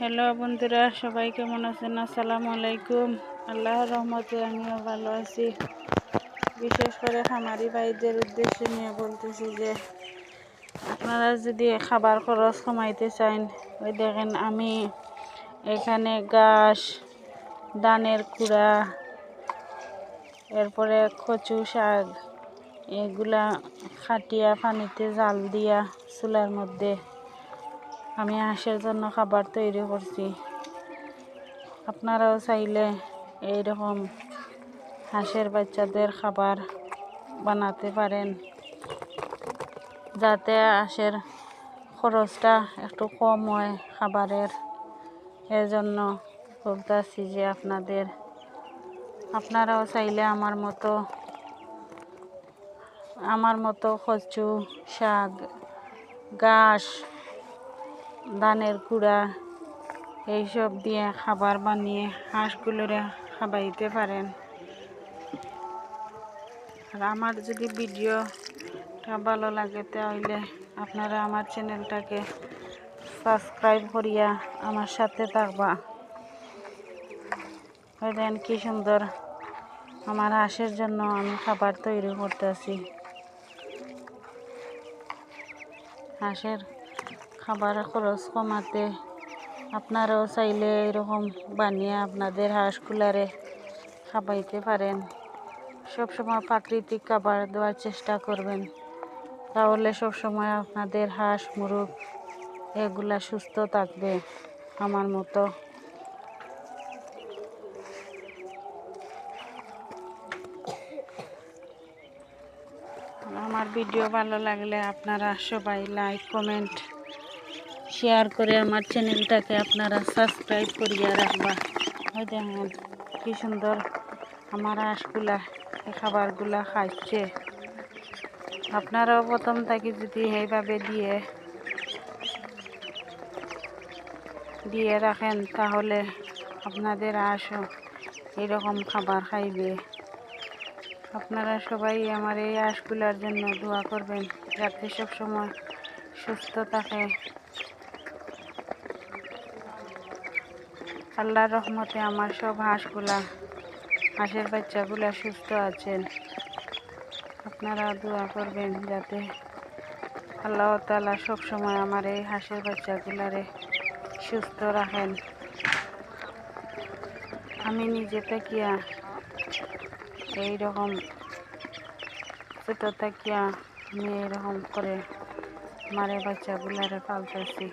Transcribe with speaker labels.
Speaker 1: Hello বন্ধুরা, সবাই কেমন আছেন? আসসালামু আলাইকুম। আল্লাহর রহমতে আমিও ভালো আছি। বিশেষ করে খামারি ভাইদের উদ্দেশ্যে নিয়ে বলতেছি যে আপনারা যদি খাবার খরচ কমাইতে চান, ওই দেখেন আমি এখানে ঘাস, ধানের কুড়া, এরপরে কচু শাক এগুলা খাটিয়া পানিতে জাল দিয়া চুলার মধ্যে আমি হাঁসের জন্য খাবার তৈরি করছি। আপনারাও চাইলে এইরকম হাঁসের বাচ্চাদের খাবার বানাতে পারেন, যাতে হাঁসের খরচটা একটু কম হয় খাবারের। এর জন্য বলতেছি যে আপনারাও চাইলে আমার মতো কচু শাক, ঘাস, ধানের কুড়া এইসব দিয়ে খাবার বানিয়ে হাঁসগুলোরে খাবাইতে পারেন। আর আমার যদি ভিডিওটা ভালো লাগে তাহলে আপনারা আমার চ্যানেলটাকে সাবস্ক্রাইব করিয়া আমার সাথে থাকবা। দেখেন কি সুন্দর আমার হাঁসের জন্য আমি খাবার তৈরি করতেছি। হাঁসের খাবার খরচ কমাতে আপনারাও চাইলে এরকম বানিয়ে আপনাদের হাঁসগুলারে খাবাইতে পারেন। সবসময় প্রাকৃতিক খাবার দেওয়ার চেষ্টা করবেন, তাহলে সবসময় আপনাদের হাঁস মুরগ এগুলা সুস্থ থাকবে আমার মতো। আমার ভিডিও ভালো লাগলে আপনারা সবাই লাইক, কমেন্ট, শেয়ার করে আমার চ্যানেলটাকে আপনারা সাবস্ক্রাইব করিয়া রাখবা। ওই দেখেন কি সুন্দর আমার হাঁসগুলা এই খাবারগুলা খাচ্ছে। আপনারাও প্রথম থেকে যদি এইভাবে দিয়ে রাখেন, তাহলে আপনাদের হাঁসও এরকম খাবার খাইবে। আপনারা সবাই আমার এই হাঁসগুলার জন্য দোয়া করবেন, যাতে সবসময় সুস্থ থাকে। আল্লাহর রহমতে আমার সব হাঁসের বাচ্চাগুলা সুস্থ আছেন। আপনারা দোয়া করবেন যাতে আল্লাহ তাআলা সবসময় আমার এই হাঁসের বাচ্চাগুলারে সুস্থ রাখেন। আমি নিজে থাকিয়া এইরকম ছোটো থাকিয়া আমি এরকম করে আমার এই বাচ্চাগুলারে পালতেছি।